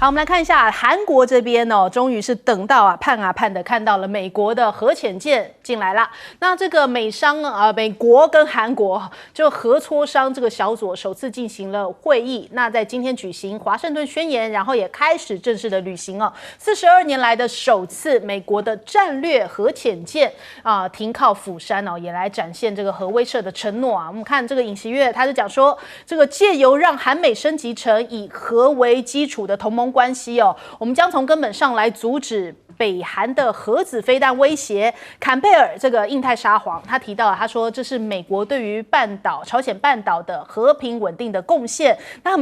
好，我们来看一下韩国这边哦，终于是等到盼的看到了美国的核潜舰进来了。那这个美国跟韩国就核磋商这个小组首次进行了会议。那在今天举行华盛顿宣言，然后也开始正式的履行哦。42年来的首次，美国的战略核潜舰停靠釜山哦，也来展现这个核威慑的承诺啊。我们看这个尹锡悦，他是讲说，这个借由让韩美升级成以核为基础的同盟关系哦，我们将从根本上来阻止北韩的核子飞弹威胁。坎佩尔这个印太沙皇，他提到他说这是美国对于朝鲜半岛的和平稳定的贡献。那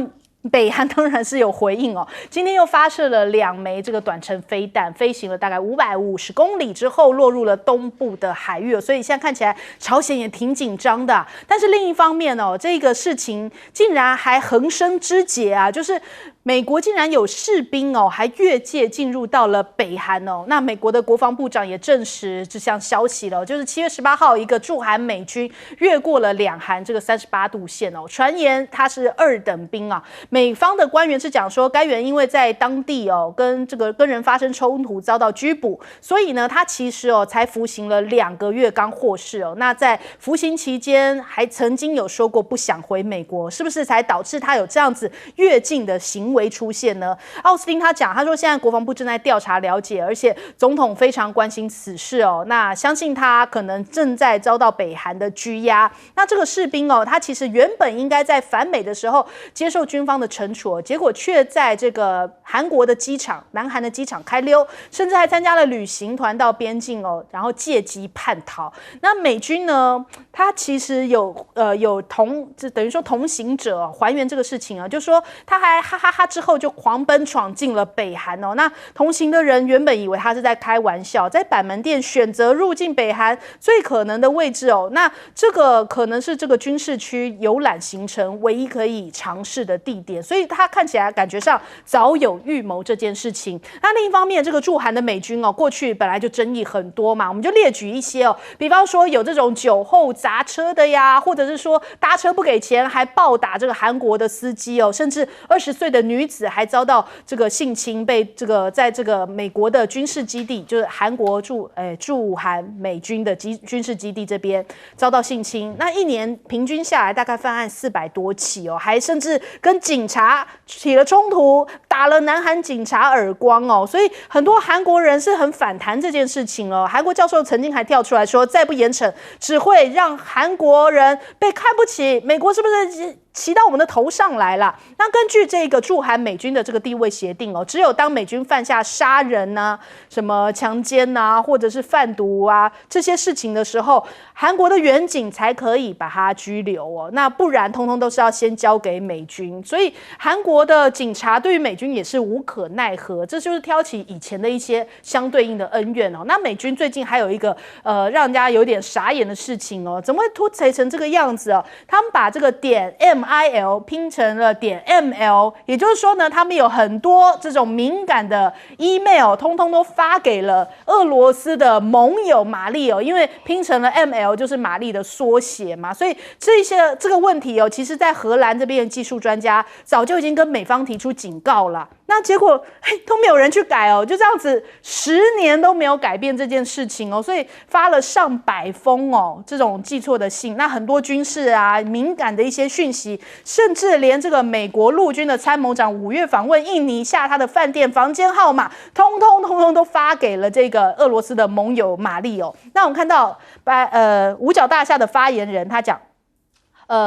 北韩当然是有回应哦，今天又发射了2枚这个短程飞弹，飞行了大概550公里之后落入了东部的海域，所以现在看起来朝鲜也挺紧张的。但是另一方面哦，这个事情竟然还横生枝节啊，就是美国竟然有士兵哦，还越界进入到了北韩哦。那美国的国防部长也证实这项消息了，就是7月18号，一个驻韩美军越过了两韩这个38度线哦，传言他是2等兵啊。美方的官员是讲说，该员因为在当地哦跟人发生冲突，遭到拘捕，所以呢，他其实哦才服刑了2个月，刚获释哦。那在服刑期间，还曾经有说过不想回美国，是不是才导致他有这样子越境的行为出现呢？奥斯汀他说现在国防部正在调查了解，而且总统非常关心此事哦。那相信他可能正在遭到北韩的拘押。那这个士兵哦，他其实原本应该在返美的时候接受军方的惩处，结果却在这个韩国的机场，南韩的机场开溜，甚至还参加了旅行团到边境哦，然后借机叛逃。那美军呢，他其实等于说同行者还原这个事情啊，就说他还哈哈哈之后就狂奔闯进了北韩哦。那同行的人原本以为他是在开玩笑，在板门店选择入境北韩最可能的位置哦。那这个可能是这个军事区游览行程唯一可以尝试的地点，所以他看起来感觉上早有预谋这件事情。那另一方面，这个驻韩的美军哦，过去本来就争议很多嘛，我们就列举一些哦，比方说有这种酒后砸车的呀，或者是说搭车不给钱还暴打这个韩国的司机哦，甚至20岁的女子还遭到这个性侵，被在这个美国的军事基地，就是韩国驻韩美军的军事基地这边遭到性侵。那1年平均下来大概犯案400多起哦，还甚至跟警察起了冲突，打了南韩警察耳光哦，所以很多韩国人是很反弹这件事情哦。韩国教授曾经还跳出来说，再不严惩，只会让韩国人被看不起，美国是不是骑到我们的头上来了？那根据这个驻韩美军的这个地位协定哦，只有当美军犯下杀人啊、什么强奸啊，或者是贩毒啊这些事情的时候，韩国的远警才可以把他拘留哦。那不然，通通都是要先交给美军。所以韩国的警察对于美军也是无可奈何，这就是挑起以前的一些相对应的恩怨哦。那美军最近还有一个让人家有点傻眼的事情哦，怎么会突裁成这个样子哦？他们把这个.mil 拼成了.ml， 也就是说呢，他们有很多这种敏感的 email， 通通都发给了俄罗斯的盟友马利哦，因为拼成了 ml 就是马利的缩写嘛，所以这个问题哦，其实在荷兰这边的技术专家早就已经跟美方提出警告了。那结果都没有人去改哦，就这样子10年都没有改变这件事情哦，所以发了上百封哦这种记错的信。那很多军事啊敏感的一些讯息，甚至连这个美国陆军的参谋长5月访问印尼下他的饭店房间号码，通通都发给了这个俄罗斯的盟友马利哦。那我们看到五角大厦的发言人他讲，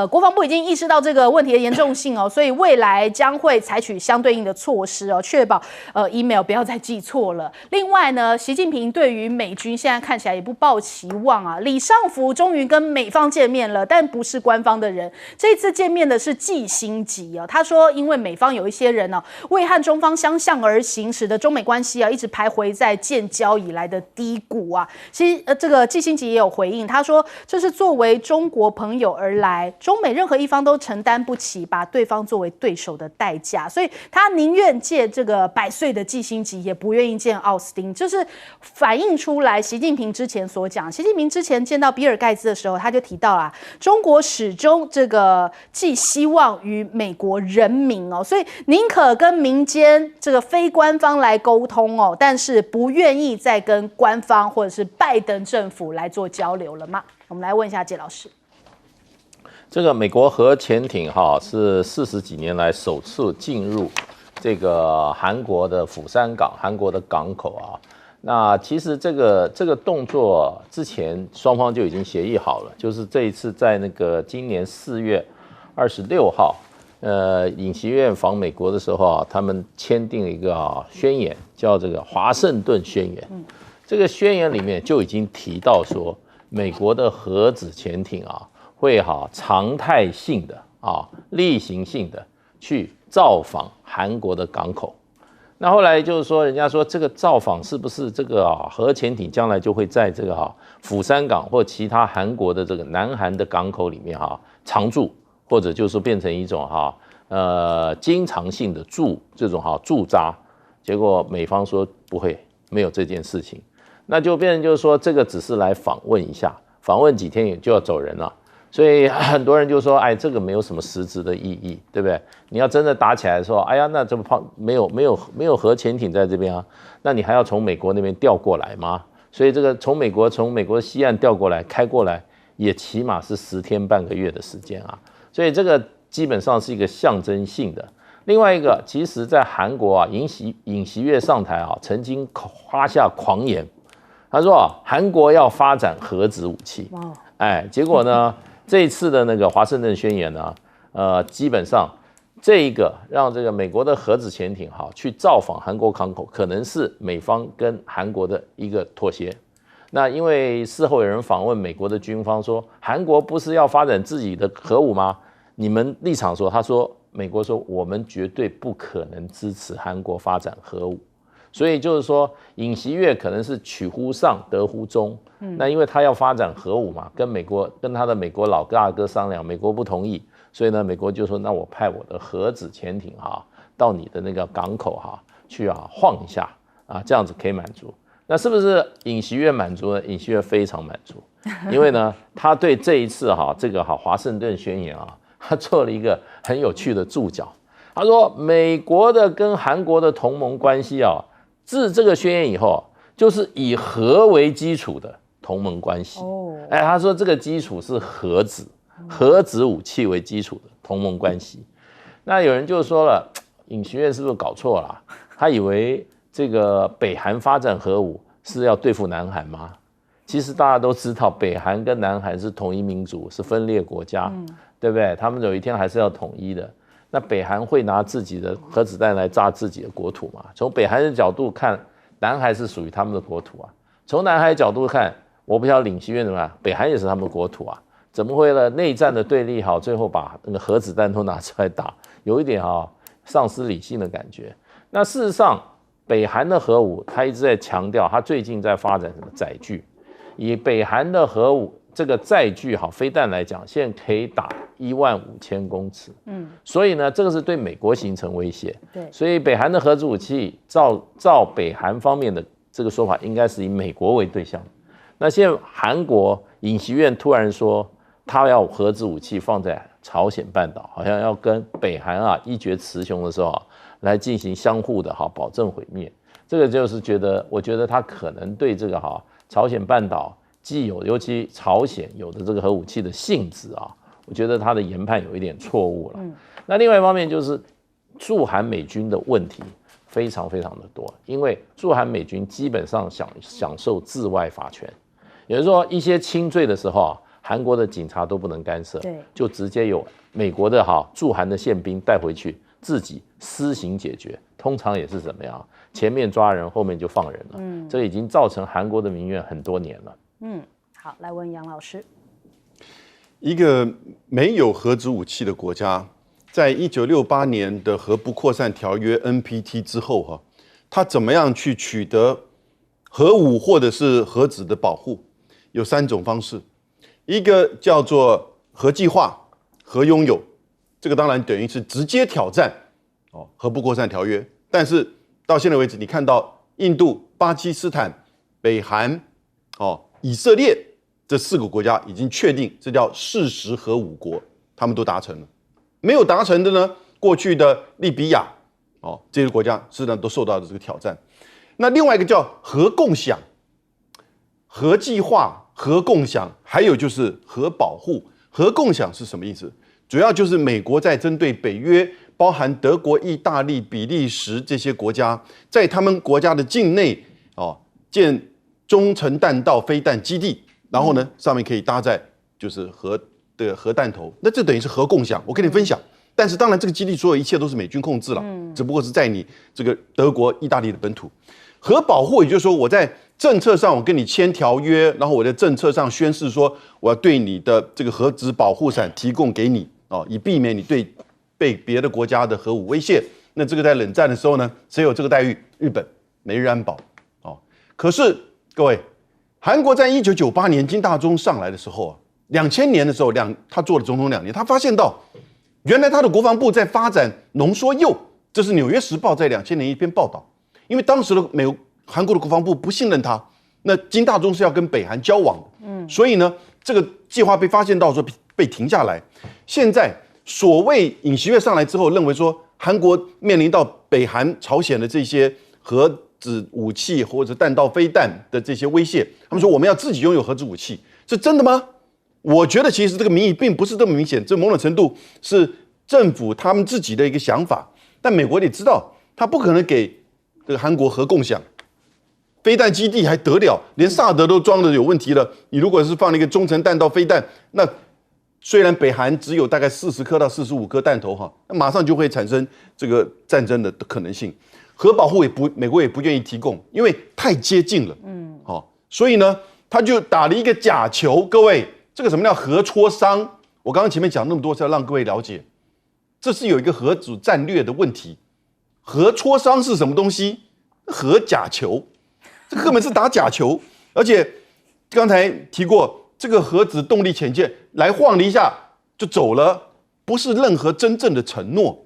国防部已经意识到这个问题的严重性哦，所以未来将会采取相对应的措施哦，确保email 不要再记错了。另外呢，习近平对于美军现在看起来也不抱期望啊。李尚福终于跟美方见面了，但不是官方的人，这次见面的是季辛吉哦。他说，因为美方有一些人呢，为和中方相向而行，使得中美关系啊一直徘徊在建交以来的低谷啊。其实这个季辛吉也有回应，他说这是作为中国朋友而来。中美任何一方都承担不起把对方作为对手的代价，所以他宁愿借这个100岁的季辛吉，也不愿意见奥斯汀，就是反映出来习近平之前所讲。习近平之前见到比尔盖茨的时候，他就提到啦，中国始终这个寄希望于美国人民哦，所以宁可跟民间这个非官方来沟通哦，但是不愿意再跟官方或者是拜登政府来做交流了吗？我们来问一下介老师。这个美国核潜艇是40几年来首次进入这个韩国的釜山港，韩国的港口啊。那其实这个动作之前双方就已经协议好了，就是这一次在那个今年4月26号，尹锡悦访美国的时候啊，他们签订了一个宣言，叫这个华盛顿宣言。这个宣言里面就已经提到说，美国的核子潜艇啊，会常态性的例行性的去造访韩国的港口。那后来就是说，人家说这个造访是不是这个核潜艇将来就会在这个釜山港或其他韩国的这个南韩的港口里面常驻，或者就是变成一种经常性的这种驻扎。结果美方说不会，没有这件事情。那就变成就是说，这个只是来访问一下，访问几天也就要走人了。所以很多人就说，哎，这个没有什么实质的意义，对不对？你要真的打起来的时候，哎呀，那这么没有核潜艇在这边啊，那你还要从美国那边调过来吗？所以这个从美国的西岸调过来开过来，也起码是10天半个月的时间啊。所以这个基本上是一个象征性的。另外一个，其实在韩国尹锡悦上台曾经发下狂言，他说韩国要发展核子武器，结果呢？这一次的那个华盛顿宣言呢，基本上这一个让这个美国的核子潜艇去造访韩国港口，可能是美方跟韩国的一个妥协。那因为事后有人访问美国的军方说，韩国不是要发展自己的核武吗？你们立场说，他说美国说我们绝对不可能支持韩国发展核武。所以就是说，尹锡悦可能是取乎上得乎中，那因为他要发展核武嘛，跟他的美国老大哥商量，美国不同意，所以呢，美国就说，那我派我的核子潜艇到你的那个港口去晃一下这样子可以满足。那是不是尹锡悦满足呢？尹锡悦非常满足，因为呢，他对这一次这个华盛顿宣言他做了一个很有趣的注脚，他说美国的跟韩国的同盟关系自这个宣言以后，就是以核为基础的同盟关系。他说这个基础是核子武器为基础的同盟关系。那有人就说了，尹锡悦是不是搞错了？他以为这个北韩发展核武是要对付南韩吗？其实大家都知道，北韩跟南韩是同一民族，是分裂国家，对不对？他们有一天还是要统一的。那北韩会拿自己的核子弹来炸自己的国土吗？从北韩的角度看，南海是属于他们的国土啊。从南海角度看，我不晓得尹锡悦怎么样，北韩也是他们的国土啊。怎么会呢？内战的对立最后把那个核子弹都拿出来打，有一点丧失理性的感觉。那事实上，北韩的核武，他一直在强调，他最近在发展什么载具？以北韩的核武这个载具飞弹来讲，现在可以打15000公尺，所以呢，这个是对美国形成威胁。对，所以北韩的核子武器，照北韩方面的这个说法，应该是以美国为对象。那现在韩国尹锡悦突然说，他要核子武器放在朝鲜半岛，好像要跟北韩一决雌雄的时候来进行相互的保证毁灭。这个就是我觉得他可能对这个朝鲜半岛既有，尤其朝鲜有的这个核武器的性质我觉得他的研判有一点错误了。那另外一方面就是驻韩美军的问题非常非常的多，因为驻韩美军基本上享受治外法权，也就是说一些轻罪的时候韩国的警察都不能干涉，就直接由美国的驻韩的宪兵带回去自己私刑解决，通常也是怎么样，前面抓人后面就放人了。这已经造成韩国的民怨很多年了。好，来问杨老师，一个没有核子武器的国家，在1968年的核不扩散条约 NPT 之后它怎么样去取得核武或者是核子的保护？有3种方式，一个叫做核计划，核拥有，这个当然等于是直接挑战核不扩散条约。但是到现在为止，你看到印度、巴基斯坦、北韩、以色列这4个国家已经确定，这叫事实核武国，他们都达成了。没有达成的呢，过去的利比亚这些国家实际上都受到了这个挑战。那另外一个叫核共享、核计划、核共享，还有就是核保护。核共享是什么意思？主要就是美国在针对北约，包含德国、意大利、比利时这些国家，在他们国家的境内建中程弹道飞弹基地，然后呢上面可以搭载就是核弹头，那这等于是核共享，我跟你分享。但是当然这个基地所有一切都是美军控制了，只不过是在你这个德国、意大利的本土。核保护也就是说我在政策上我跟你签条约，然后我在政策上宣示说我要对你的这个核子保护伞提供给你以避免你被别的国家的核武威胁。那这个在冷战的时候呢，谁有这个待遇？日本，美日安保可是各位，韩国在1998年金大中上来的时候2000年的时候他做了总统2年，他发现到原来他的国防部在发展浓缩铀，这是《纽约时报》在2000年一篇报道。因为当时的韩国的国防部不信任他，那金大中是要跟北韩交往的，所以呢，这个计划被发现到说被停下来。现在所谓尹锡悦上来之后，认为说韩国面临到北韩、朝鲜的这些核子武器或者弹道飞弹的这些威胁，他们说我们要自己拥有核子武器，是真的吗？我觉得其实这个民意并不是这么明显，这某种程度是政府他们自己的一个想法。但美国你知道，他不可能给这个韩国核共享飞弹基地还得了，连萨德都装的有问题了。你如果是放了一个中程弹道飞弹，那虽然北韩只有大概40颗到45颗弹头那马上就会产生这个战争的可能性。核保护美国也不愿意提供，因为太接近了。所以呢，他就打了一个假球。各位，这个什么叫核磋商？我刚刚前面讲那么多是要让各位了解，这是有一个核主战略的问题。核磋商是什么东西？核假球，这根本是打假球。而且刚才提过，这个核子动力潜舰来晃了一下就走了，不是任何真正的承诺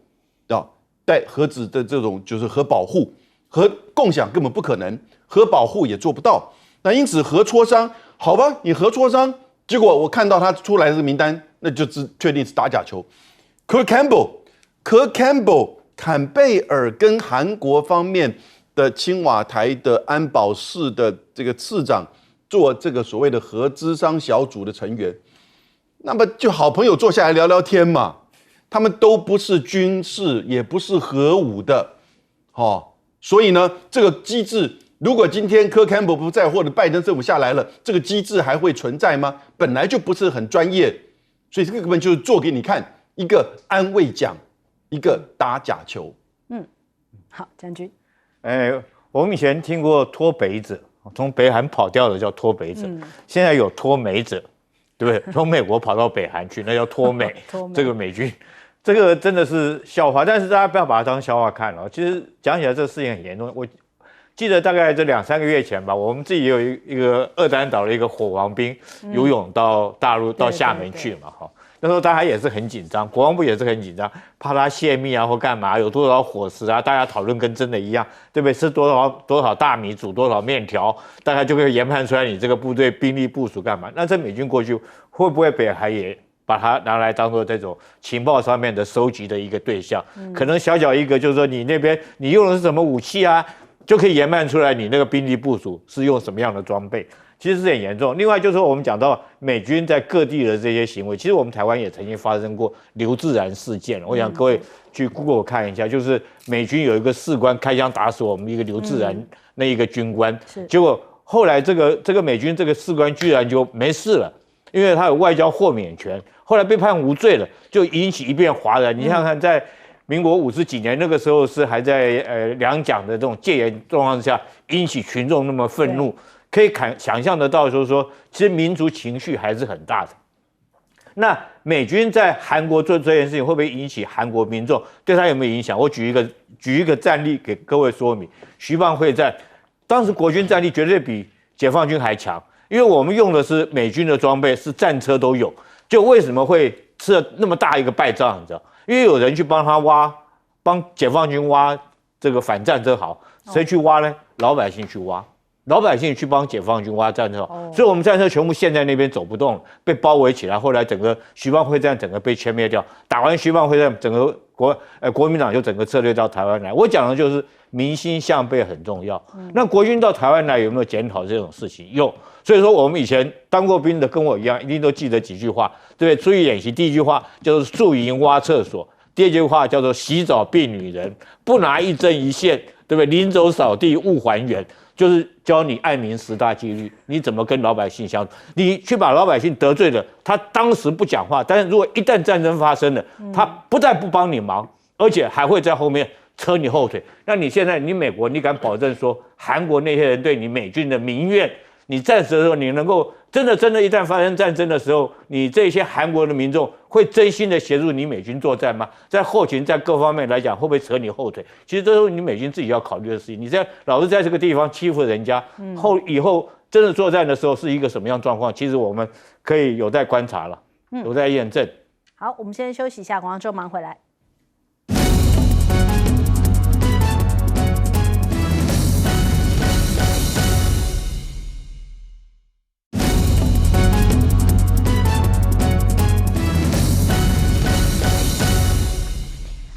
带核子的这种就是核保护、核共享根本不可能，核保护也做不到。那因此核磋商，好吧，你核磋商，结果我看到他出来的名单，那就确定是打假球。Kirk Campbell。坎贝尔跟韩国方面的青瓦台的安保室的这个次长做这个所谓的核咨商小组的成员，那么就好朋友坐下来聊聊天嘛。他们都不是军事，也不是核武的，所以呢，这个机制，如果今天柯坎伯不在，或者拜登政府下来了，这个机制还会存在吗？本来就不是很专业，所以这个根本就是做给你看，一个安慰奖。一个打假球。好，将军。我们以前听过脱北者，从北韩跑掉的叫脱北者，现在有脱美者，对不对？从美国跑到北韩去，那叫脱美。这个美军，这个真的是笑话，但是大家不要把它当笑话看了。其实讲起来，这个事情很严重。我记得大概这2-3个月前吧，我们自己有一个2丹岛的一个火王兵游泳到大陆到厦门去嘛，那时候大家也是很紧张，国防部也是很紧张，怕他泄密或干嘛，有多少伙食大家讨论跟真的一样，对不对？吃多少大米，煮多少面条，大概就可以研判出来你这个部队兵力部署干嘛。那这美军过去会不会北韩也把它拿来当做这种情报上面的收集的一个对象？可能小一个就是说你那边你用的是什么武器就可以研判出来你那个兵力部署是用什么样的装备。其实是很严重。另外就是说，我们讲到美军在各地的这些行为，其实我们台湾也曾经发生过刘自然事件。我想各位去 Google 看一下，就是美军有一个士官开枪打死我们一个刘自然那一个军官，结果后来这个美军这个士官居然就没事了，因为他有外交豁免权，后来被判无罪了，就引起一片哗然。你想想看，在民国50几年那个时候是还在两蒋的这种戒严状况下，引起群众那么愤怒。可以想象得到，就是说，其实民族情绪还是很大的。那美军在韩国做这件事情，会不会引起韩国民众对他有没有影响？我举一个战例给各位说明。徐蚌会战，当时国军战力绝对比解放军还强，因为我们用的是美军的装备，是战车都有。就为什么会吃了那么大一个败仗，你知道？因为有人去帮他挖，帮解放军挖这个反战车壕，谁去挖呢？老百姓去挖。老百姓去帮解放军挖战车，所以我们战车全部陷在那边走不动了，被包围起来。后来整个徐蚌会战整个被歼灭掉，打完徐蚌会战，整个国民党就整个策略到台湾来。我讲的就是民心向背很重要。那国军到台湾来有没有检讨这种事情？有。所以说我们以前当过兵的跟我一样，一定都记得几句话，对不对？出去演习，第一句话就是宿营挖厕所，第二句话叫做洗澡避女人，不拿一针一线，对不对？临走扫地勿还原。就是教你爱民10大纪律，你怎么跟老百姓相处？你去把老百姓得罪了，他当时不讲话，但是如果一旦战争发生了，他不但不帮你忙，而且还会在后面扯你后腿。那你现在你美国，你敢保证说韩国那些人对你美军的民怨，你战时的时候你能够真的一旦发生战争的时候，你这些韩国的民众会真心的协助你美军作战吗？在后勤在各方面来讲，会不会扯你后腿？其实这都是你美军自己要考虑的事情。你这样老是在这个地方欺负人家，以后真的作战的时候是一个什么样状况？其实我们可以有待观察了，有待验证。好，我们先休息一下，广告之后马上回来。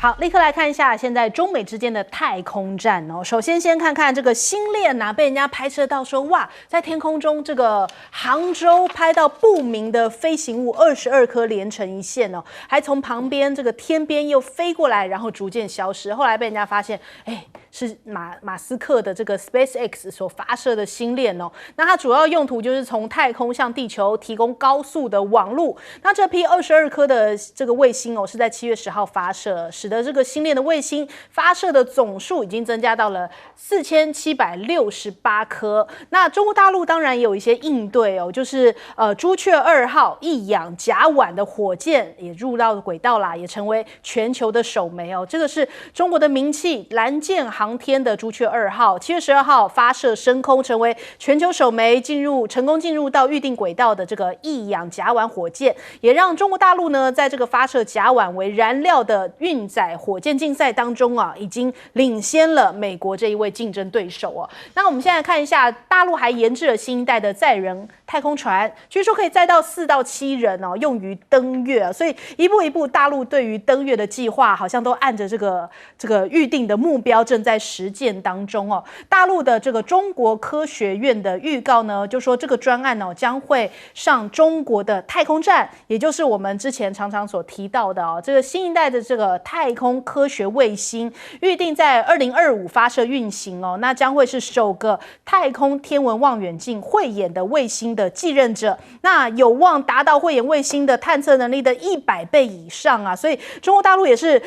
好，立刻来看一下现在中美之间的太空战哦。首先，先看看这个星链呐，被人家拍摄到说，哇，在天空中这个杭州拍到不明的飞行物22颗连成一线哦，还从旁边这个天边又飞过来，然后逐渐消失。后来被人家发现，是马斯克的这个 SpaceX 所发射的星链哦。那它主要用途就是从太空向地球提供高速的网路。那这批22颗的这个卫星哦，是在7月10号发射，使得这个星链的卫星发射的总数已经增加到了4768颗。那中国大陆当然也有一些应对哦，就是朱雀2号一氧甲烷的火箭也入到轨道啦，也成为全球的首枚哦。这个是中国的名气蓝箭航天的朱雀2号，7月12号发射升空，成为全球首枚成功进入到预定轨道的这个一氧甲烷火箭，也让中国大陆呢在这个发射甲烷为燃料的运载火箭竞赛当中啊，已经领先了美国这一位竞争对手哦。那我们现在看一下，大陆还研制了新一代的载人太空船，据说可以载到4到7人哦，用于登月。所以一步一步，大陆对于登月的计划好像都按着这个预定的目标正在实践当中哦。大陆的这个中国科学院的预告呢，就说这个专案哦将会上中国的太空站，也就是我们之前常常所提到的哦，这个新一代的这个太空科学卫星，预定在2025发射运行哦。那将会是首个太空天文望远镜慧眼的卫星的继任者，那有望达到慧眼卫星的探测能力的100倍以上啊。所以中国大陆也是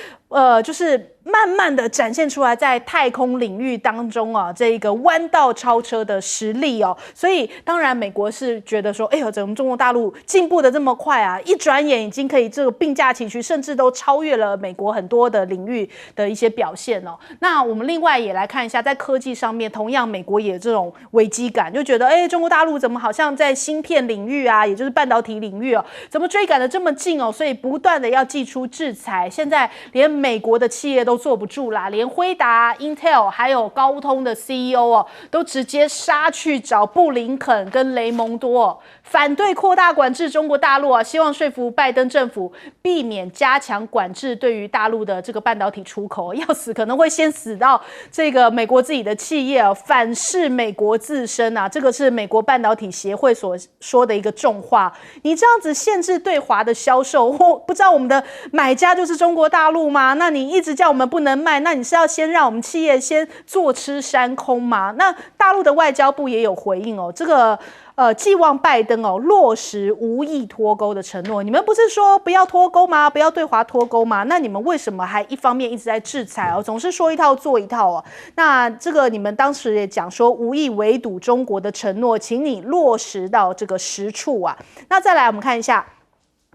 就是慢慢的展现出来在太空领域当中啊，这一个弯道超车的实力哦。所以当然美国是觉得说，怎么中国大陆进步的这么快啊，一转眼已经可以这个并驾齐驱，甚至都超越了美国很多的领域的一些表现哦。那我们另外也来看一下，在科技上面，同样美国也有这种危机感，就觉得中国大陆怎么好像在芯片领域啊，也就是半导体领域哦，怎么追赶的这么近哦？所以不断的要祭出制裁，现在连美国的企业都坐不住啦，连辉达、Intel 还有高通的 CEO 哦，都直接杀去找布林肯跟雷蒙多哦，反对扩大管制中国大陆啊，希望说服拜登政府避免加强管制对于大陆的这个半导体出口，要死可能会先死到这个美国自己的企业哦，反噬美国自身啊，这个是美国半导体协会所说的一个重话。你这样子限制对华的销售，不知道我们的买家就是中国大陆吗？那你一直叫我们不能卖，那你是要先让我们企业先坐吃山空吗？那大陆的外交部也有回应哦，这个寄望拜登哦落实无意脱钩的承诺。你们不是说不要脱钩吗？不要对华脱钩吗？那你们为什么还一方面一直在制裁哦？总是说一套做一套哦。那这个你们当时也讲说无意围堵中国的承诺，请你落实到这个实处啊。那再来我们看一下。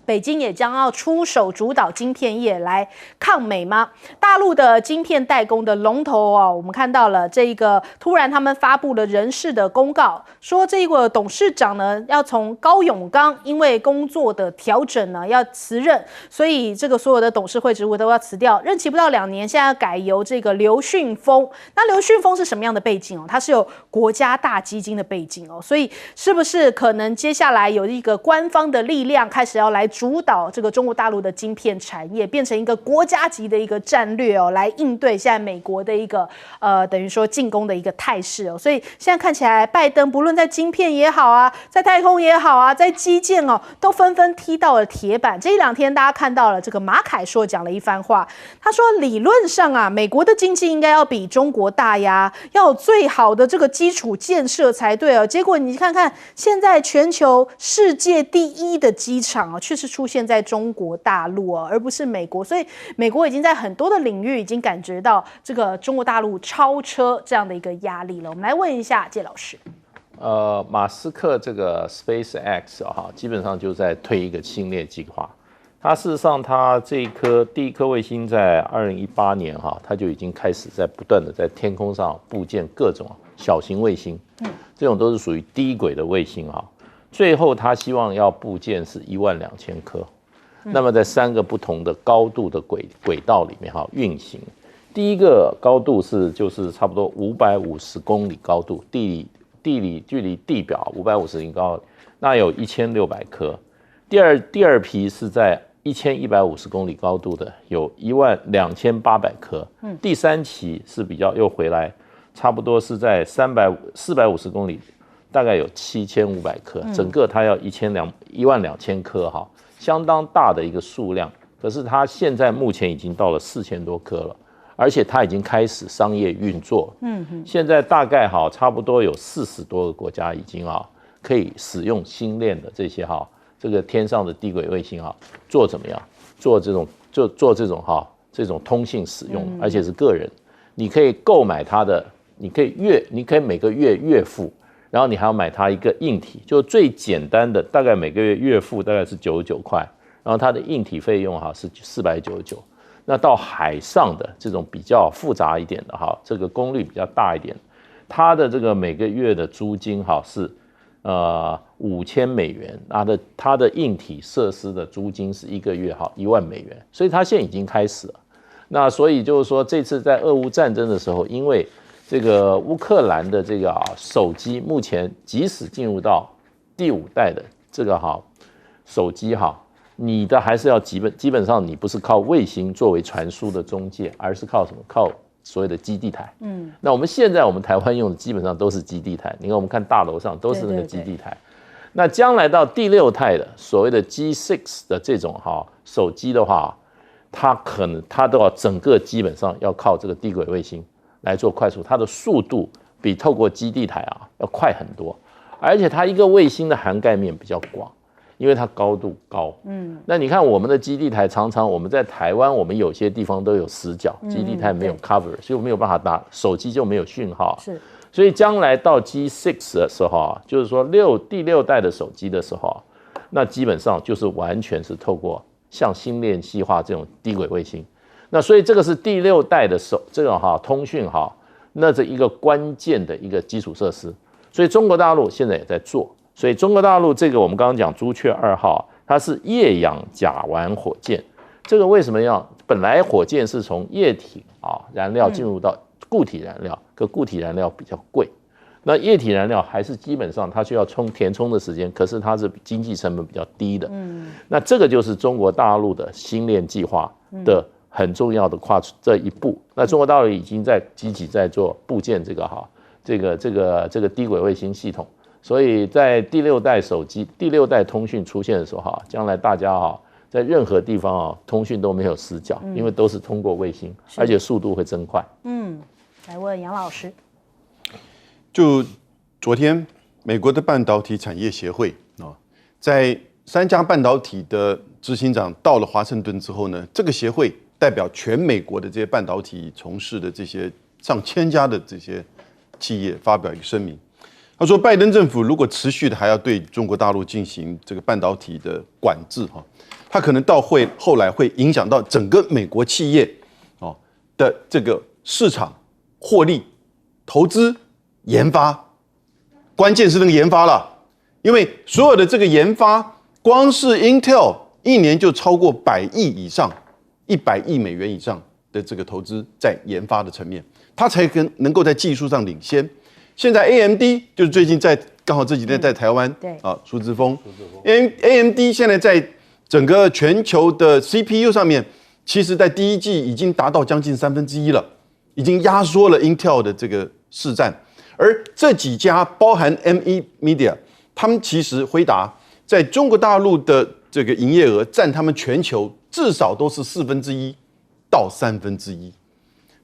北京也将要出手主导晶片业来抗美吗？大陆的晶片代工的龙头啊，我们看到了这个突然他们发布了人事的公告，说这个董事长呢要从高永刚因为工作的调整呢要辞任，所以这个所有的董事会职务都要辞掉，任期不到2年，现在要改由这个刘训峰。那刘训峰是什么样的背景哦？他是有国家大基金的背景哦，所以是不是可能接下来有一个官方的力量开始要来主导这个中国大陆的晶片产业，变成一个国家级的一个战略哦，来应对现在美国的一个等于说进攻的一个态势哦。所以现在看起来，拜登不论在晶片也好啊，在太空也好啊，在基建哦，都纷纷踢到了铁板。这1-2天大家看到了这个马凯硕讲了一番话，他说理论上啊，美国的经济应该要比中国大呀，要有最好的这个基础建设才对哦。结果你看看，现在全球世界第1的机场哦，却是出现在中国大陆哦，而不是美国。所以美国已经在很多的领域已经感觉到这个中国大陆超车这样的一个压力了。我们来问一下介老师。马斯克这个 SpaceX 基本上就在推一个星链计划。它事实上，它第一颗卫星在2018年它就已经开始在不断的在天空上布建各种小型卫星，这种都是属于低轨的卫星最后他希望要布建是12000颗，那么在3个不同的高度的轨道里面运行。第一个高度就是差不多550公里高度，地理距离地表550米高，那有1600颗。第二批是在1150公里高度的，有12800颗。第3期是比较又回来，差不多是在450公里，大概有7500颗。整个它要12000颗相当大的一个数量。可是它现在目前已经到了4000多颗了，而且它已经开始商业运作。现在大概差不多有40多个国家已经可以使用星链的这些这个天上的低轨卫星做怎么样？做这种通信使用，而且是个人，你可以购买它的，你可以每个月月付，然后你还要买它一个硬体，就最简单的，大概每个月月付大概是99块，然后它的硬体费用是499。那到海上的这种比较复杂一点的这个功率比较大一点，它的这个每个月的租金是5000美元，它的硬体设施的租金是1个月1万美元，所以它现在已经开始了。那所以就是说，这次在俄乌战争的时候，因为这个乌克兰的这个手机，目前即使进入到第5代的这个手机你的还是要基本上你不是靠卫星作为传输的中介，而是靠什么？靠所谓的基地台。那我们现在台湾用的基本上都是基地台，你看我们看大楼上都是那个基地台。那将来到第6代的所谓的 G6 的这种手机的话，它都要整个基本上要靠这个低轨卫星来做快速，它的速度比透过基地台要快很多，而且它一个卫星的涵盖面比较广。因为它高度高，那你看我们的基地台，常常我们在台湾，我们有些地方都有死角，基地台没有 cover，所以我没有办法打手机，就没有讯号。是，所以将来到 G6 的时候就是说第6代的手机的时候那基本上就是完全是透过像星链计划这种低轨卫星。那所以这个是第6代的这种通讯那这一个关键的一个基础设施，所以中国大陆现在也在做。所以中国大陆这个我们刚刚讲朱雀2号，它是液氧甲烷火箭。这个为什么本来火箭是从液体燃料进入到固体燃料，可固体燃料比较贵，那液体燃料还是基本上它需要填充的时间，可是它是经济成本比较低的。那这个就是中国大陆的星链计划的很重要的跨出这一步。那中国大陆已经在积极在做部件这个低轨卫星系统。所以在第6代手机、第6代通讯出现的时候将来大家在任何地方通讯都没有死角，因为都是通过卫星，而且速度会增快。来问杨老师，就昨天美国的半导体产业协会在3家半导体的执行长到了华盛顿之后呢，这个协会代表全美国的这些半导体从事的这些上千家的这些企业发表一个声明。他说，拜登政府如果持续的还要对中国大陆进行这个半导体的管制哈，它可能后来会影响到整个美国企业的这个市场获利、投资、研发，关键是那个研发了，因为所有的这个研发，光是 Intel 一年就超过100亿以上，100亿美元以上的这个投资在研发的层面，它才能够在技术上领先。现在 AMD 就是最近刚好这几天在台湾，苏姿丰 ，AMD 现在在整个全球的 CPU 上面，其实在第一季已经达到将近1/3了，已经压缩了 Intel 的这个市占。而这几家包含 Media， 他们其实辉达在中国大陆的这个营业额占他们全球至少都是1/4到1/3。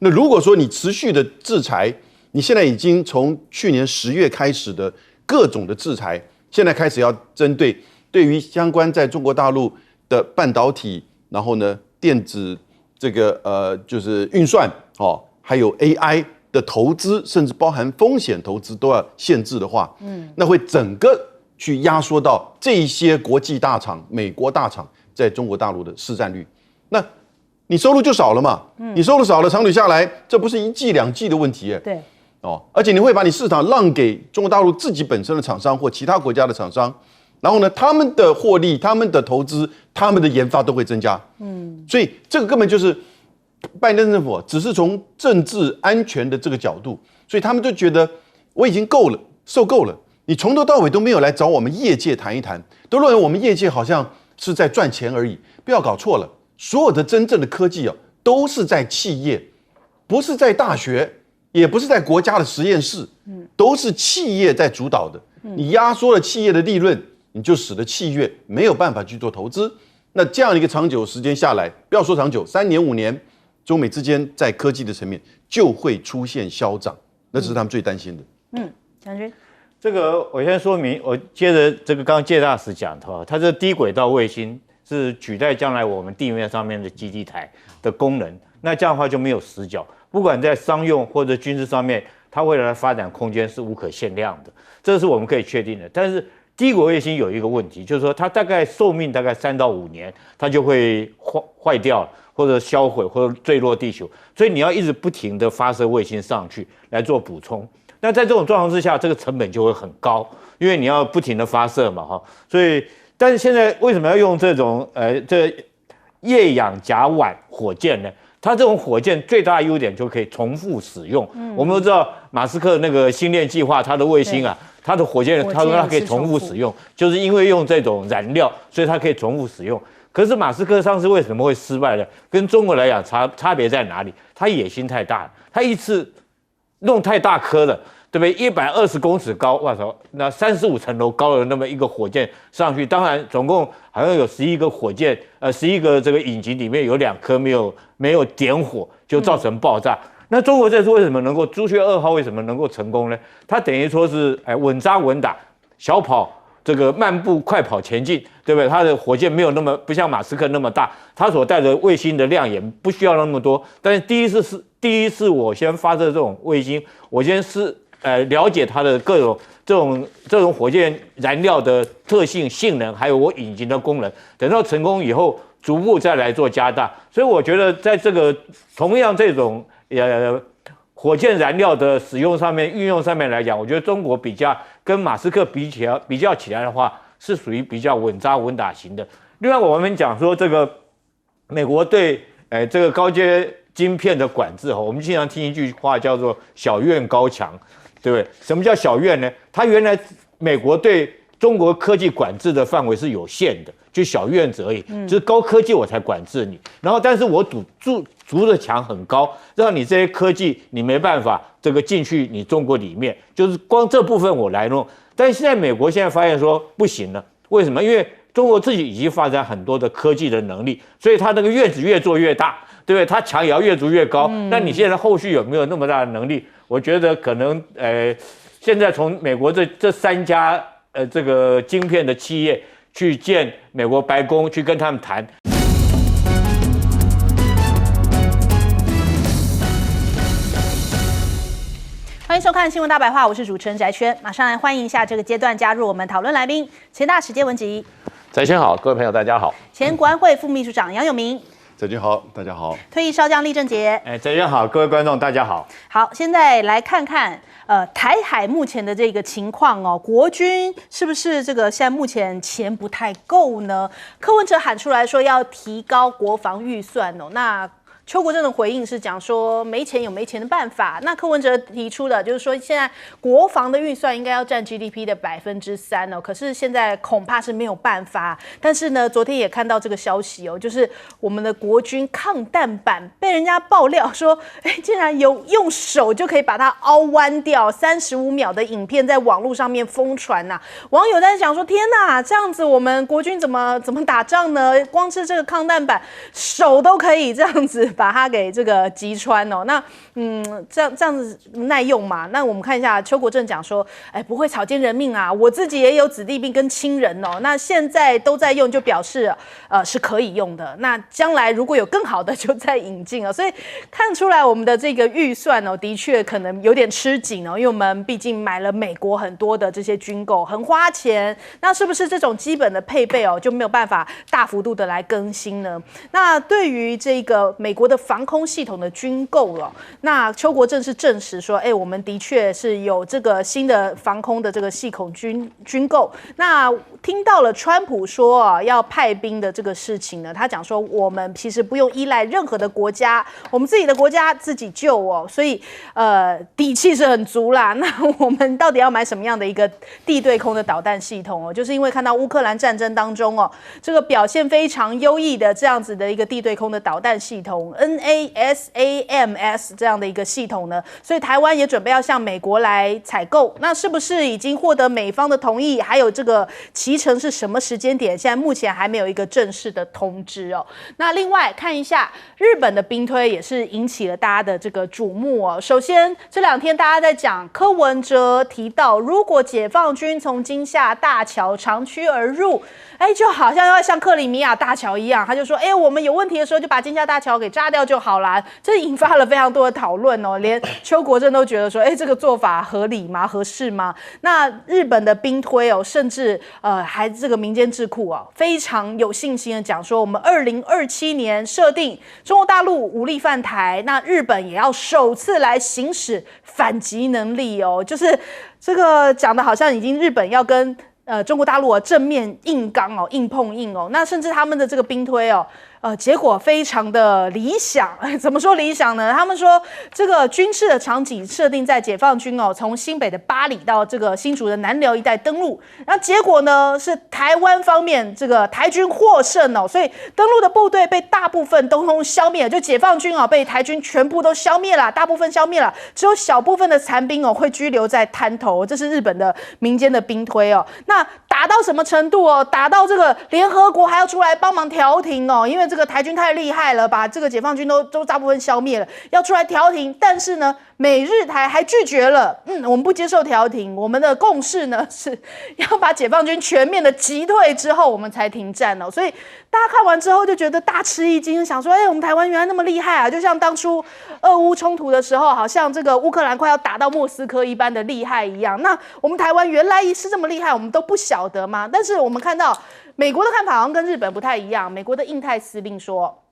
那如果说你持续的制裁，你现在已经从去年10月开始的各种的制裁，现在开始要针对于相关在中国大陆的半导体，然后呢电子这个就是运算还有 AI 的投资，甚至包含风险投资都要限制的话，那会整个去压缩到这些国际大厂、美国大厂在中国大陆的市占率，那你收入就少了嘛？你收入少了，长久下来，这不是1季2季的问题。对。而且你会把你市场让给中国大陆自己本身的厂商或其他国家的厂商，然后呢，他们的获利、他们的投资、他们的研发都会增加。所以这个根本就是拜登政府只是从政治安全的这个角度，所以他们就觉得我已经受够了。你从头到尾都没有来找我们业界谈一谈，都认为我们业界好像是在赚钱而已。不要搞错了，所有的真正的科技都是在企业，不是在大学。也不是在国家的实验室，都是企业在主导的。你压缩了企业的利润，你就使得企业没有办法去做投资。那这样一个长久时间下来，不要说长久，3年5年，中美之间在科技的层面就会出现消长，那这是他们最担心的。将军，这个我先说明，我接着这个刚刚介大使讲的话，它这低轨道卫星是取代将来我们地面上面的基地台的功能，那这样的话就没有死角。不管在商用或者军事上面，它未来的发展空间是无可限量的，这是我们可以确定的。但是低轨卫星有一个问题，就是说它大概寿命大概3到5年，它就会坏掉，或者销毁，或者坠落地球。所以你要一直不停的发射卫星上去来做补充。那在这种状况之下，这个成本就会很高，因为你要不停的发射嘛，所以，但是现在为什么要用这种这液氧甲烷火箭呢？它这种火箭最大的优点就可以重复使用。我们都知道马斯克那个星链计划，它的卫星啊，它的火箭，他说它可以重复使用，就是因为用这种燃料，所以它可以重复使用。可是马斯克上次为什么会失败呢？跟中国来讲差别在哪里？他野心太大了，他一次弄太大颗了。对不对？120公尺高，哇操！那35层楼高的那么一个火箭上去，当然总共好像有11个火箭，11个这个引擎里面有2颗没有点火，就造成爆炸。那中国这次为什么能够朱雀2号为什么能够成功呢？它等于说是稳扎稳打，小跑这个慢步快跑前进，对不对？它的火箭没有那么不像马斯克那么大，它所带的卫星的量也不需要那么多。但是第一次我先发射这种卫星，我先了解它的各种这种火箭燃料的特性、性能，还有我引擎的功能，等到成功以后，逐步再来做加大。所以我觉得在这个同样这种火箭燃料的使用上面、运用上面来讲，我觉得中国跟马斯克比较起来的话，是属于比较稳扎稳打型的。另外，我们讲说这个美国对这个高阶晶片的管制，我们经常听一句话叫做“小院高墙”。对不对？什么叫小院呢？它原来美国对中国科技管制的范围是有限的，就小院子而已，就是高科技我才管制你。然后，但是我筑的墙很高，让你这些科技你没办法这个进去你中国里面，就是光这部分我来弄。但是现在美国现在发现说不行了，为什么？因为中国自己已经发展很多的科技的能力，所以它那个院子越做越大，对不对？它墙也要越筑越高。那你现在后续有没有那么大的能力？我觉得可能现在从美国这3家这个晶片的企业去见美国白宫，去跟他们谈。欢欢迎收看《新闻大白话》，我是主持人翟轩，马上来欢迎一下这个阶段加入我们讨论来宾，前大使谢文吉，翟轩好，各位朋友大家好，前国安会副秘书长杨永明，翟军好，大家好，退役少将厉正杰，翟轩好，各位观众大家好。好，现在来看看台海目前的这个情况哦，国军是不是这个现在目前钱不太够呢？柯文哲喊出来说要提高国防预算哦，那邱国正的回应是讲说没钱有没钱的办法。那柯文哲提出的就是说，现在国防的预算应该要占 GDP 的3%哦，可是现在恐怕是没有办法。但是呢，昨天也看到这个消息哦，就是我们的国军抗弹板被人家爆料说，竟然有用手就可以把它凹弯掉，35秒的影片在网络上面疯传呐。网友在想说，天哪，这样子我们国军怎么打仗呢？光是这个抗弹板，手都可以这样子把它给这个击穿哦，那这样子耐用嘛？那我们看一下邱国正讲说，不会草菅人命啊，我自己也有子弟兵跟亲人哦，那现在都在用，就表示是可以用的。那将来如果有更好的，就再引进哦。所以看出来我们的这个预算哦，的确可能有点吃紧哦，因为我们毕竟买了美国很多的这些军购，很花钱。那是不是这种基本的配备哦，就没有办法大幅度的来更新呢？那对于这个美国的防空系统的军购了，那邱国正是证实说，我们的确是有这个新的防空的这个系统军购。那听到了川普说要派兵的这个事情呢，他讲说我们其实不用依赖任何的国家，我们自己的国家自己救哦，所以底气是很足啦。那我们到底要买什么样的一个地对空的导弹系统哦？就是因为看到乌克兰战争当中哦，这个表现非常优异的这样子的一个地对空的导弹系统 NASAMS 这样的一个系统呢，所以台湾也准备要向美国来采购。那是不是已经获得美方的同意？还有这个期程是什么时间点？现在目前还没有一个正式的通知哦。那另外看一下日本的兵推也是引起了大家的这个瞩目哦。首先这两天大家在讲柯文哲提到，如果解放军从金厦大桥长驱而入，就好像要像克里米亚大桥一样，他就说，我们有问题的时候就把金厦大桥给炸掉就好啦。这引发了非常多的讨论哦，连邱国正都觉得说，这个做法合理吗？合适吗？那日本的兵推哦，甚至还这个民间智库哦，非常有信心的讲说，我们2027年设定中国大陆武力犯台，那日本也要首次来行使反击能力哦，就是这个讲的好像已经日本要跟中国大陆正面硬刚哦，硬碰硬哦，那甚至他们的这个兵推哦。结果非常的理想，怎么说理想呢？他们说这个军事的场景设定在解放军哦，从新北的八里到这个新竹的南寮一带登陆，然后结果呢是台湾方面这个台军获胜哦，所以登陆的部队被大部分都消灭了，就解放军被台军全部都消灭了，大部分消灭了，只有小部分的残兵会居留在滩头，这是日本的民间的兵推哦。那打到什么程度哦？打到这个联合国还要出来帮忙调停哦，因为这个台军太厉害了，把这个解放军都大部分消灭了，要出来调停。但是呢，美日台还拒绝了，我们不接受调停，我们的共识呢是要把解放军全面的击退之后，我们才停战哦。所以大家看完之后就觉得大吃一惊，想说，我们台湾原来那么厉害啊！就像当初俄乌冲突的时候，好像这个乌克兰快要打到莫斯科一般的厉害一样。那我们台湾原来是这么厉害，我们都不晓得吗？但是我们看到美国的看法好像跟日本不太一样。美国的印太司令说，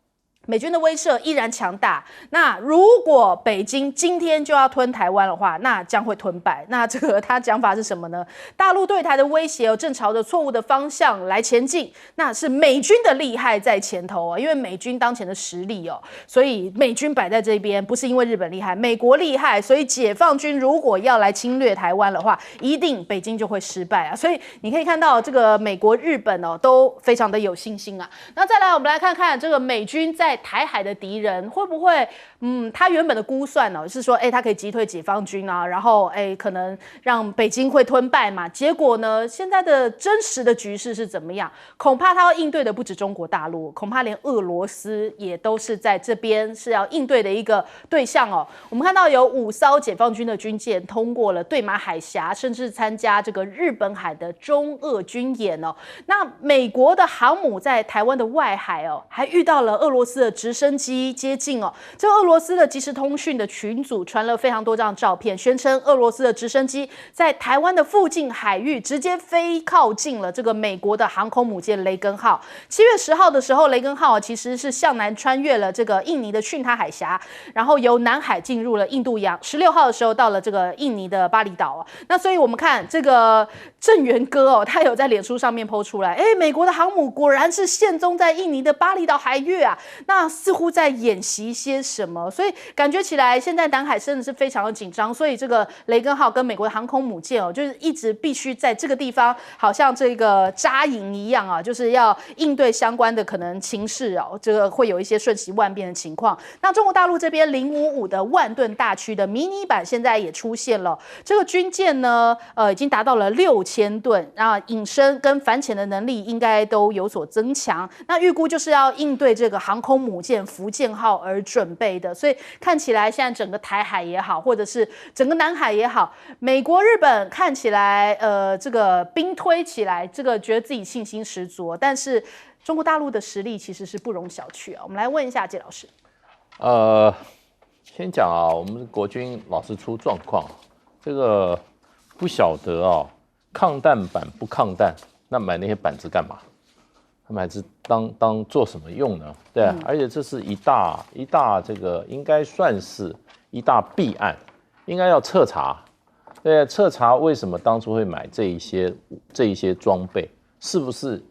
美军的威慑依然强大。那如果北京今天就要吞台湾的话，那将会吞败。那这个他讲法是什么呢？大陆对台的威胁正朝着错误的方向来前进，那是美军的厉害在前头因为美军当前的实力所以美军摆在这边，不是因为日本厉害，美国厉害，所以解放军如果要来侵略台湾的话，一定北京就会失败啊。所以你可以看到这个美国、日本都非常的有信心啊。那再来，我们来看看这个美军在台海的敌人会不会，他原本的估算是说，他可以击退解放军啊，然后可能让北京会吞败嘛。结果呢，现在的真实的局势是怎么样？恐怕他要应对的不止中国大陆，恐怕连俄罗斯也都是在这边是要应对的一个对象我们看到有5艘解放军的军舰通过了对马海峡，甚至参加这个日本海的中俄军演那美国的航母在台湾的外海还遇到了俄罗斯的直升机接近哦。这俄罗斯的即时通讯的群组传了非常多张照片，宣称俄罗斯的直升机在台湾的附近海域直接飞靠近了这个美国的航空母舰雷根号。7月10号的时候，雷根号其实是向南穿越了这个印尼的巽他海峡，然后由南海进入了印度洋。16号的时候到了这个印尼的巴厘岛哦。那所以我们看这个郑源哥哦，他有在脸书上面 po 出来，美国的航母果然是现踪在印尼的巴厘岛海域啊，那似乎在演习些什么，所以感觉起来现在南海真的是非常的紧张，所以这个雷根号跟美国的航空母舰哦，就是一直必须在这个地方好像这个扎营一样啊，就是要应对相关的可能情势哦，这个会有一些瞬息万变的情况。那中国大陆这边055的万吨大驱的迷你版现在也出现了，这个军舰呢，已经达到了6000吨，那隐身跟反潜的能力应该都有所增强。那预估就是要应对这个航空母舰福建号而准备的，所以看起来现在整个台海也好，或者是整个南海也好，美国、日本看起来这个兵推起来，这个觉得自己信心十足，但是中国大陆的实力其实是不容小觑啊。我们来问一下谢老师。先讲啊，我们国军老是出状况，这个不晓得啊，抗弹板不抗弹，那买那些板子干嘛？买子当做什么用呢？对啊，而且这是一大这个应该算是一大弊案，应该要彻查。对，彻查为什么当初会买这一些装备，是不是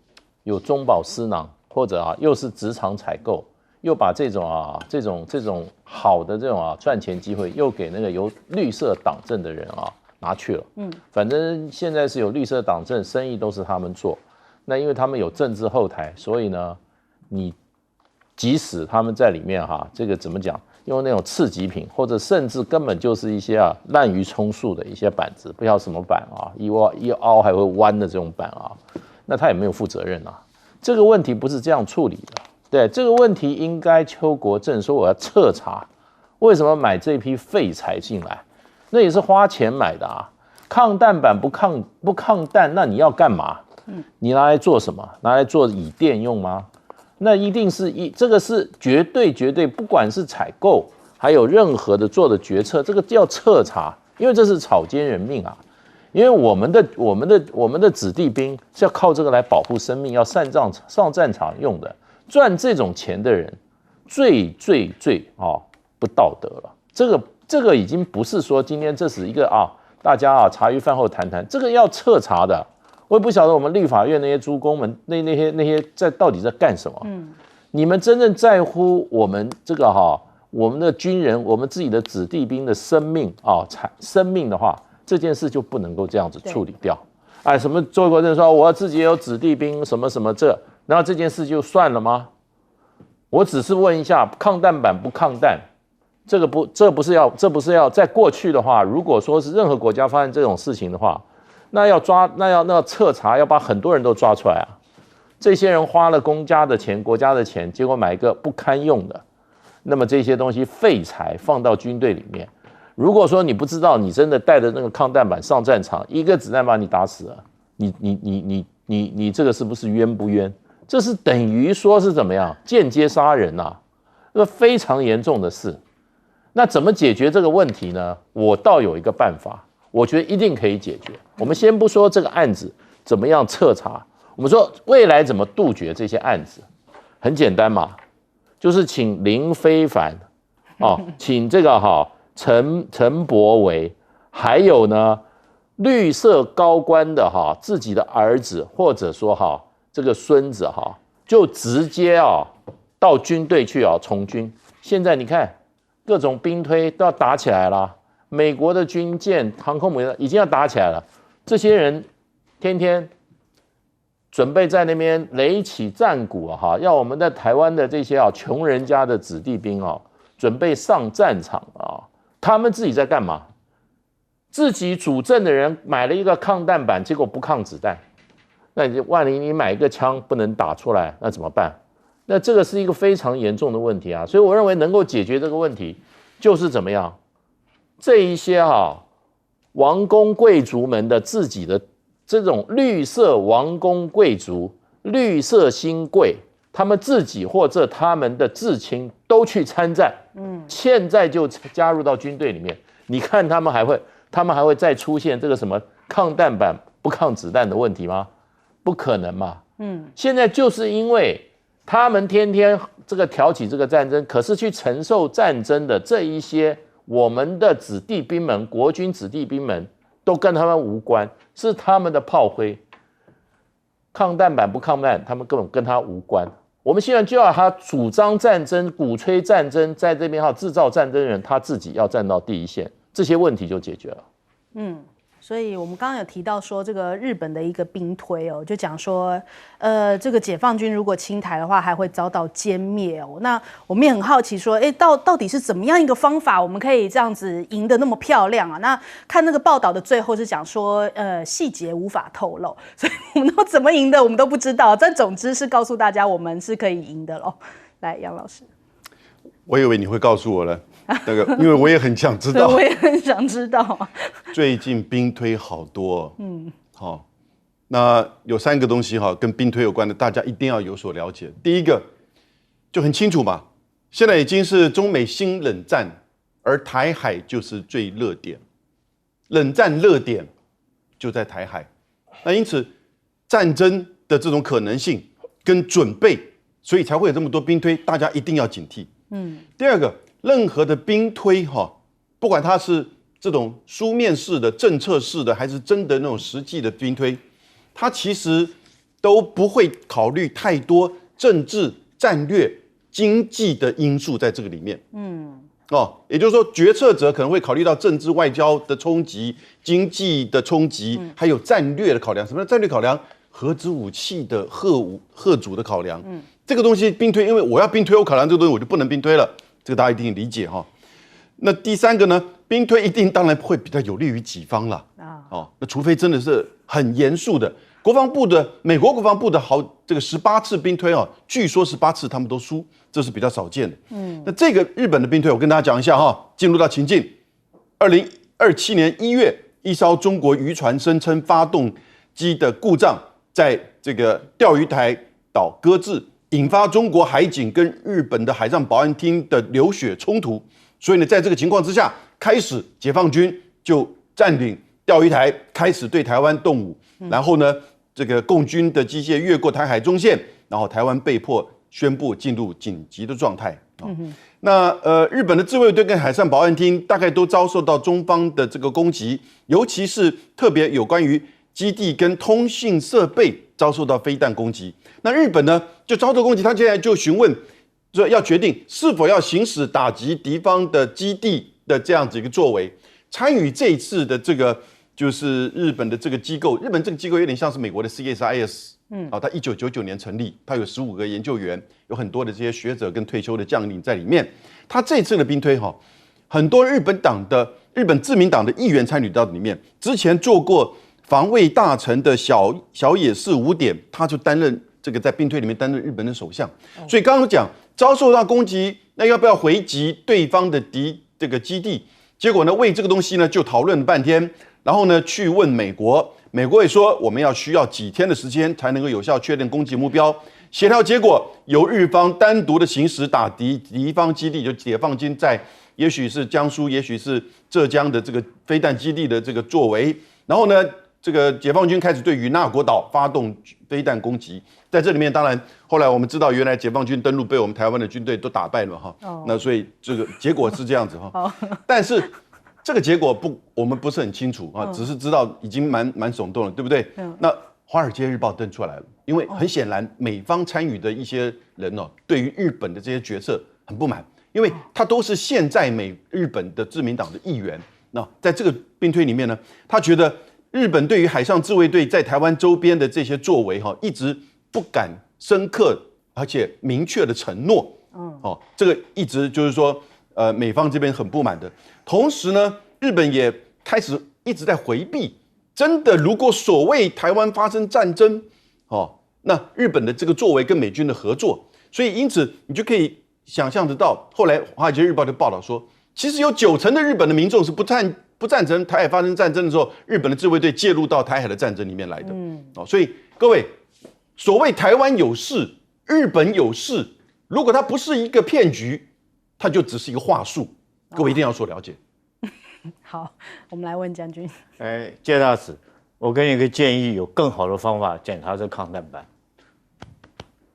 有中饱私囊，或者又是职场采购，又把这种好的这种赚钱机会，又给那个有绿色党政的人拿去了。反正现在是有绿色党政，生意都是他们做。那因为他们有政治后台，所以呢，你即使他们在里面这个怎么讲，用那种次级品，或者甚至根本就是一些滥竽充数的一些板子，不知道什么板一凹还会弯的这种板那他也没有负责任这个问题不是这样处理的。对，这个问题应该邱国正说我要彻查，为什么买这批废材进来？那也是花钱买的抗弹板不抗弹，那你要干嘛？你拿来做什么？拿来做椅垫用吗？那一定是这个是绝对，不管是采购还有任何的做的决策，这个要彻查，因为这是草菅人命因为我们的子弟兵是要靠这个来保护生命，要上战场用的，赚这种钱的人最不道德了。这个已经不是说今天这是一个大家茶余饭后谈谈，这个要彻查的。我也不晓得我们立法院那些诸公们那些到底在干什么？你们真正在乎我们这个我们的军人，我们自己的子弟兵的生命生命的话，这件事就不能够这样子处理掉。什么周国正说我自己也有子弟兵什么什么然后这件事就算了吗？我只是问一下，抗弹板不抗弹，这不是要在过去的话，如果说是任何国家发生这种事情的话。那要彻查，要把很多人都抓出来这些人花了公家的钱、国家的钱，结果买一个不堪用的，那么这些东西废材放到军队里面。如果说你不知道，你真的带着那个抗弹板上战场，一个子弹把你打死了，你这个是不是冤不冤？这是等于说是怎么样间接杀人这非常严重的事。那怎么解决这个问题呢？我倒有一个办法。我觉得一定可以解决。我们先不说这个案子怎么样彻查，我们说未来怎么杜绝这些案子，很简单嘛，就是请林非凡请这个陈柏惟，还有呢绿色高官的自己的儿子或者说这个孙子就直接到军队去从军。现在你看各种兵推都要打起来了。美国的军舰、航空母舰已经要打起来了，这些人天天准备在那边垒起战鼓要我们在台湾的这些穷人家的子弟兵准备上战场他们自己在干嘛？自己主政的人买了一个抗弹板，结果不抗子弹，那万一你买一个枪不能打出来，那怎么办？那这个是一个非常严重的问题所以我认为能够解决这个问题，就是怎么样？这一些王公贵族们的自己的这种绿色王公贵族、绿色新贵，他们自己或者他们的至亲都去参战，现在就加入到军队里面，你看他们还会再出现这个什么抗弹板不抗子弹的问题吗？不可能嘛。现在就是因为他们天天这个挑起这个战争，可是去承受战争的这一些我们的子弟兵们，国军子弟兵们都跟他们无关，是他们的炮灰。抗弹板不抗弹，他们根本跟他无关。我们现在就要他主张战争、鼓吹战争，在这边制造战争的人，他自己要站到第一线，这些问题就解决了。所以我们刚刚有提到说，这个日本的一个兵推哦，就讲说，这个解放军如果侵台的话，还会遭到歼灭哦。那我们也很好奇说，到底是怎么样一个方法，我们可以这样子赢得那么漂亮啊？那看那个报道的最后是讲说，细节无法透露，所以我们都怎么赢的，我们都不知道。但总之是告诉大家，我们是可以赢的咯。来，杨老师，我以为你会告诉我了。那个，因为我也很想知道，我也很想知道。最近兵推好多，好，那有3个东西哈，跟兵推有关的，大家一定要有所了解。第一个就很清楚嘛，现在已经是中美新冷战，而台海就是最热点，冷战热点就在台海，那因此战争的这种可能性跟准备，所以才会有这么多兵推，大家一定要警惕。第二个。任何的兵推不管它是这种书面式的、政策式的，还是真的那种实际的兵推，它其实都不会考虑太多政治、战略、经济的因素在这个里面。也就是说，决策者可能会考虑到政治外交的冲击、经济的冲击，还有战略的考量。什么叫战略考量？核子武器的核主的考量。这个东西兵推，因为我要兵推，我考量这个东西，我就不能兵推了。这个大家一定理解哈。那第3个呢，兵推一定当然会比较有利于己方了那除非真的是很严肃的，美国国防部的这个18次兵推据说18次他们都输，这是比较少见的。那这个日本的兵推，我跟大家讲一下进入到情境。2027年1月，一艘中国渔船声称发动机的故障，在这个钓鱼台岛搁置。引发中国海警跟日本的海上保安厅的流血冲突，所以呢，在这个情况之下，开始解放军就占领钓鱼台，开始对台湾动武。然后呢，这个共军的机械越过台海中线，然后台湾被迫宣布进入紧急的状态。那日本的自卫队跟海上保安厅大概都遭受到中方的这个攻击，尤其是特别有关于基地跟通信设备遭受到飞弹攻击。那日本呢，就遭受攻击，他现在就询问，说要决定是否要行使打击敌方的基地的这样子一个作为。参与这一次的这个就是日本的这个机构，日本这个机构有点像是美国的 CSIS，它1999年成立，它有15个研究员，有很多的这些学者跟退休的将领在里面。他这次的兵推很多日本自民党的议员参与到里面，之前做过防卫大臣的小野寺五典，他就担任。这个在兵推里面担任日本的首相，所以刚刚讲遭受到攻击，那要不要回击对方的这个基地？结果呢，为这个东西呢就讨论了半天，然后呢去问美国，美国也说我们需要几天的时间才能够有效确认攻击目标，协调结果由日方单独的行使打敌方基地，就解放军在也许是江苏，也许是浙江的这个飞弹基地的这个作为，然后呢。这个解放军开始对与那国岛发动飞弹攻击，在这里面，当然后来我们知道，原来解放军登陆被我们台湾的军队都打败了那所以这个结果是这样子但是这个结果我们不是很清楚只是知道已经蛮耸动了，对不对？那《华尔街日报》登出来了，因为很显然美方参与的一些人对于日本的这些决策很不满，因为他都是现在日本的自民党的议员。那在这个兵推里面呢，他觉得。日本对于海上自卫队在台湾周边的这些作为一直不敢深刻而且明确的承诺，这个一直就是说，美方这边很不满的。同时呢，日本也开始一直在回避，真的如果所谓台湾发生战争，那日本的这个作为跟美军的合作，所以因此你就可以想象得到，后来《华尔街日报》就报道说，其实有90%的日本的民众是不赞成台海发生战争的时候，日本的自卫队介入到台海的战争里面来的。所以各位，所谓台湾有事，日本有事，如果它不是一个骗局，它就只是一个话术。各位一定要所了解。好，我们来问将军。介大使，我给你一个建议，有更好的方法检查这抗弹板，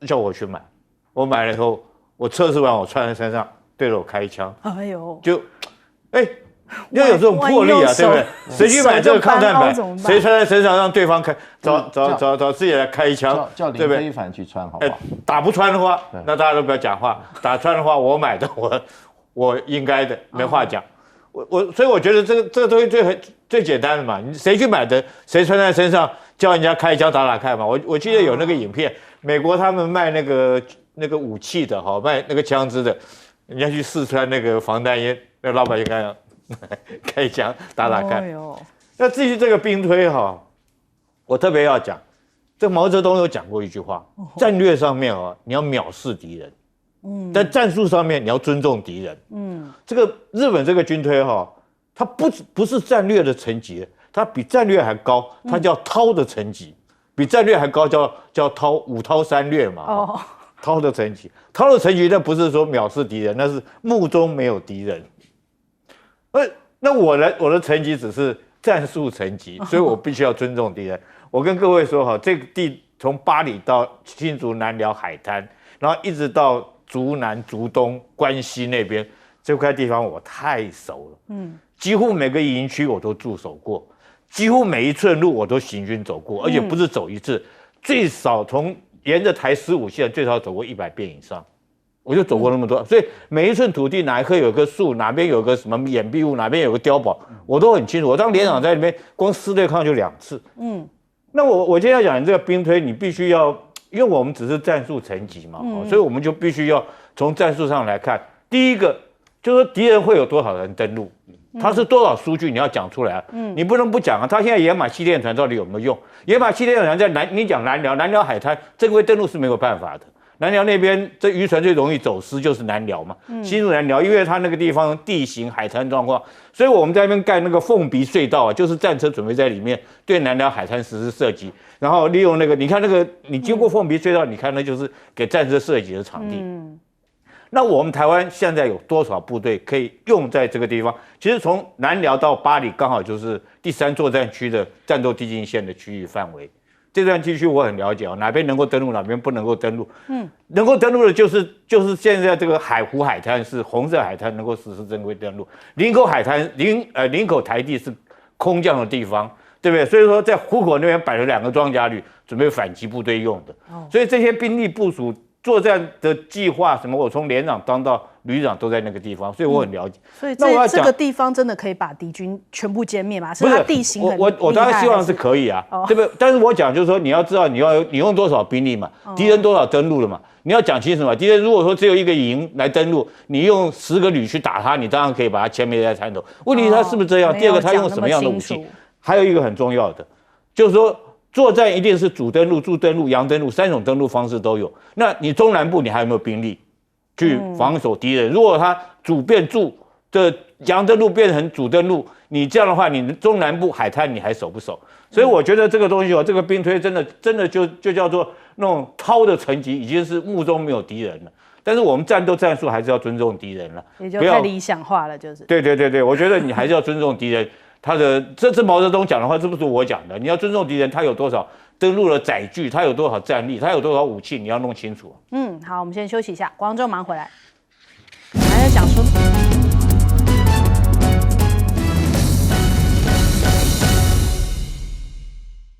叫我去买。我买了以后，我测试完，我穿在身上，对着我开一枪，哎呦，就，要有这种魄力啊，对不对？谁去买这个抗弹板？谁穿在身上让对方开？找自己来开一枪，叫林非凡去穿好不好？打不穿的话，那大家都不要讲话；打穿的话，我买的，我应该的，没话讲。所以我觉得这个东西最简单的嘛，你谁去买的，谁穿在身上，叫人家开一枪打看嘛。我记得有那个影片，美国他们卖那个武器的哈，卖那个枪支的，人家去试穿那个防弹衣，那老板就开一枪打看。那至于这个兵推哈，我特别要讲，这毛泽东有讲过一句话，战略上面你要藐视敌人。在战术上面你要尊重敌人。这个日本这个军推它不是战略的层级，它比战略还高，它叫韬的层级，比战略还高，叫五韬三略嘛。韬的层级，那不是说藐视敌人，那是目中没有敌人。那我的层级只是战术层级，所以我必须要尊重敌人。我跟各位说这个地从巴黎到新竹南寮海滩，然后一直到竹南、竹东、关西那边这块地方我太熟了，几乎每个营区我都驻守过，几乎每一寸路我都行军走过，而且不是走一次，最少从沿着台15线最少走过100遍以上，我就走过那么多，所以每一寸土地哪一棵有棵树，哪边有个什么掩蔽物，哪边有个碉堡，我都很清楚。我当连长在里面，光师对抗就2次。那我今天要讲这个兵推，你必须要。因为我们只是战术层级嘛，所以我们就必须要从战术上来看。第一个就是说敌人会有多少人登陆，他是多少数据你要讲出来啊，你不能不讲啊。他现在野马气垫船到底有没有用？野马气垫船在你讲南寮海滩正规登陆是没有办法的。南寮那边这渔船最容易走失就是南寮嘛，新入南寮，因为它那个地方地形海滩状况，所以我们在那边盖那个凤鼻隧道就是战车准备在里面对南寮海滩实施射击，然后利用那个你看那个你经过凤鼻隧道，你看那就是给战车射击的场地。那我们台湾现在有多少部队可以用在这个地方？其实从南寮到巴黎刚好就是第3作战区的战斗地境线的区域范围。这段地区我很了解哪边能够登陆，哪边不能够登陆。能够登陆的就是现在这个海湖海滩是红色海滩，能够实施正规登陆。林口海滩林口台地是空降的地方，对不对？所以说在湖口那边摆了2个装甲旅，准备反击部队用的。所以这些兵力部署、作战的计划什么，我从连长当到旅长都在那个地方，所以我很了解。所以这个地方真的可以把敌军全部歼灭吗？是它地形很我当然希望是可以啊，对不对？但是我讲就是说，你要知道你用多少兵力嘛，敌人多少登陆了嘛，你要讲清楚嘛。敌人如果说只有一个营来登陆，你用10个旅去打他，你当然可以把他歼灭在滩头。问题是他是不是这样？第二个，他用什么样的武器？还有一个很重要的，就是说。作战一定是主登陆、驻登陆、洋登陆3种登陆方式都有。那你中南部你还有没有兵力去防守敌人？如果他主变驻的洋登陆变成主登陆，你这样的话，你中南部海滩你还守不守？所以我觉得这个东西这个兵推真的就叫做那种韬的层级，已经是目中没有敌人了。但是我们战斗战术还是要尊重敌人了，也就太理想化了，就是。对，我觉得你还是要尊重敌人。这是毛泽东讲的话，这不是我讲的。你要尊重敌人，他有多少登陆的载具，他有多少战力，他有多少武器，你要弄清楚。好，我们先休息一下，广州马上回来。还在讲说。